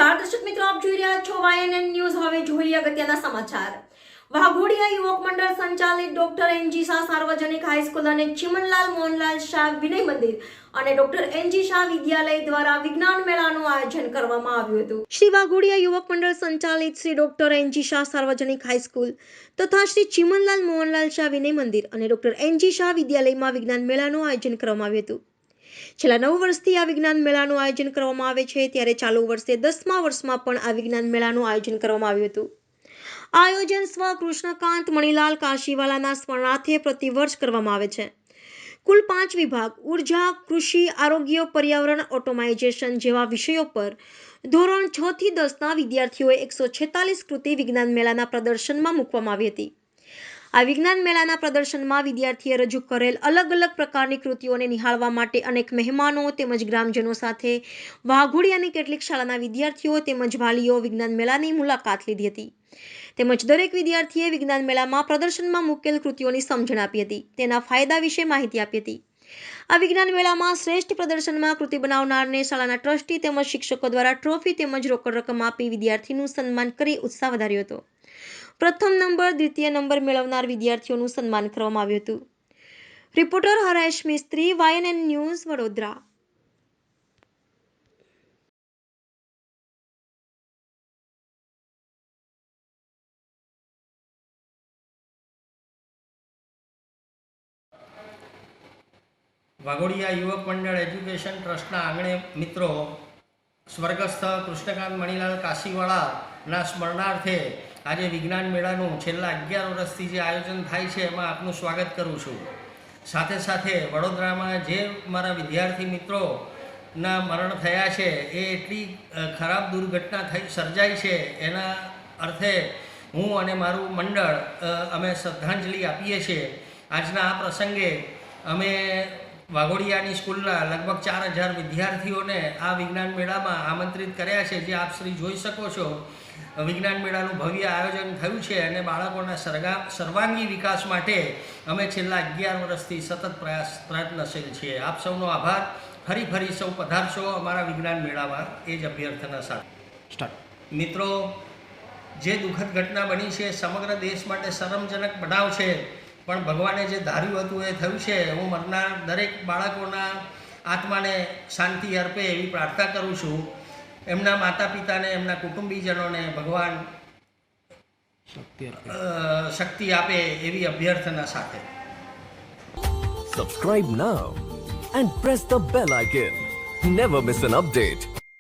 નમસ્કાર દર્શક મિત્રો, આપ જોઈ રહ્યા છો YNN ન્યૂઝ। હવે જોઈએ અગત્યના સમાચાર। વાઘોડિયા યુવક મંડળ સંચાલિત ડોક્ટર એનજી શાહ સાર્વજનિક હાઈસ્કૂલ અને ચિમનલાલ મોહનલાલ શાહ વિનય મંદિર અને ડોક્ટર એનજી શાહ વિદ્યાલય દ્વારા વિજ્ઞાન મેળાનું આયોજન કરવામાં આવ્યું હતું। શ્રી વાઘોડિયા યુવક મંડળ સંચાલિત શ્રી ડોક્ટર એનજી શાહ સાર્વજનિક હાઈસ્કૂલ તથા શ્રી ચિમનલાલ મોહનલાલ શાહ વિનય મંદિર અને ડોક્ટર એનજી શાહ વિદ્યાલયમાં વિજ્ઞાન મેળાનું આયોજન કરવામાં આવ્યું હતું। છેલ્લા 9 વર્ષથી આ વિજ્ઞાન મેળાનું આયોજન કરવામાં આવે છે, ત્યારે ચાલુ વર્ષે 10મા વર્ષમાં પણ આ વિજ્ઞાન મેળાનું આયોજન કરવામાં આવ્યું હતું। આ આયોજન સ્વ કૃષ્ણકાંત મણિલાલ કાશીવાલાના સ્મરણાર્થે પ્રતિવર્ષ કરવામાં આવે છે। કુલ 5 વિભાગ ઉર્જા, કૃષિ, આરોગ્ય, પર્યાવરણ, ઓટોમાઇઝેશન જેવા વિષયો પર ધોરણ 6 થી 10ના વિદ્યાર્થીઓએ 146 કૃતિ વિજ્ઞાન મેળાના પ્રદર્શનમાં મૂકવામાં આવી હતી। આ વિજ્ઞાન મેળાના પ્રદર્શનમાં વિદ્યાર્થીએ રજૂ કરેલ અલગ અલગ પ્રકારની કૃતિઓને નિહાળવા માટે અનેક મહેમાનો તેમજ ગ્રામજનો સાથે વાઘોડિયાની કેટલીક શાળાના વિદ્યાર્થીઓ તેમજ વાલીઓ વિજ્ઞાન મેળાની મુલાકાત લીધી હતી, તેમજ દરેક વિદ્યાર્થીએ વિજ્ઞાન મેળામાં પ્રદર્શનમાં મૂકેલ કૃતિઓની સમજણ આપી હતી, તેના ફાયદા વિશે માહિતી આપી હતી। આ વિજ્ઞાન મેળામાં શ્રેષ્ઠ પ્રદર્શનમાં કૃતિ બનાવનારને શાળાના ટ્રસ્ટી તેમજ શિક્ષકો દ્વારા ટ્રોફી તેમજ રોકડ રકમ આપી વિદ્યાર્થીનું સન્માન કરી ઉત્સાહ વધાર્યો હતો। પ્રથમ નંબર, દ્વિતીય નંબર મેળવનાર વિદ્યાર્થીઓનું સન્માન કરવામાં આવ્યું હતું। રિપોર્ટર હરેશ મિસ્ત્રી, YNN ન્યૂઝ, વડોદરા। વાઘોડિયા યુવક મંડળ એજ્યુકેશન ટ્રસ્ટના આંગણે મિત્રો સ્વર્ગસ્થ કૃષ્ણકાંત મણિલાલ કાશીવાળાના સ્મરણાર્થે આજે વિજ્ઞાન મેળાનું છેલ્લા 11 વર્ષથી જે આયોજન થાય છે એમાં આપનું સ્વાગત કરું છું। સાથે સાથે વડોદરામાં જે મારા વિદ્યાર્થી મિત્રોના મરણ થયા છે એ એટલી ખરાબ દુર્ઘટના સર્જાઈ છે, એના અર્થે હું અને મારું મંડળ અમે શ્રદ્ધાંજલિ આપીએ છીએ। આજના આ પ્રસંગે અમે વાઘોડિયાની સ્કૂલના લગભગ 4000 વિદ્યાર્થીઓને આ વિજ્ઞાન મેળામાં આમંત્રિત કર્યા છે। જે આપ શ્રી જોઈ શકો છો, વિજ્ઞાન મેળાનું ભવ્ય આયોજન થયું છે અને બાળકોના સર્વાંગી વિકાસ માટે અમે છેલ્લા 11 વર્ષથી સતત પ્રયત્નશીલ છીએ। આપ સૌનો આભાર। ફરી સૌ પધારશો અમારા વિજ્ઞાન મેળામાં, એ જ અભ્યર્થના સાથે। મિત્રો, જે દુઃખદ ઘટના બની છે સમગ્ર દેશ માટે શરમજનક બનાવ છે, પણ ભગવાને જે ધાર્યું હતું એ થયું છે। હું મરનાર દરેક બાળકોના આત્માને શાંતિ અર્પે એવી પ્રાર્થના કરું છું। એમના માતા પિતાને, એમના કુટુંબીજનોને ભગવાન શક્તિ આપે એવી અભ્યર્થના સાથે। Subscribe now and press the bell icon. Never miss an update.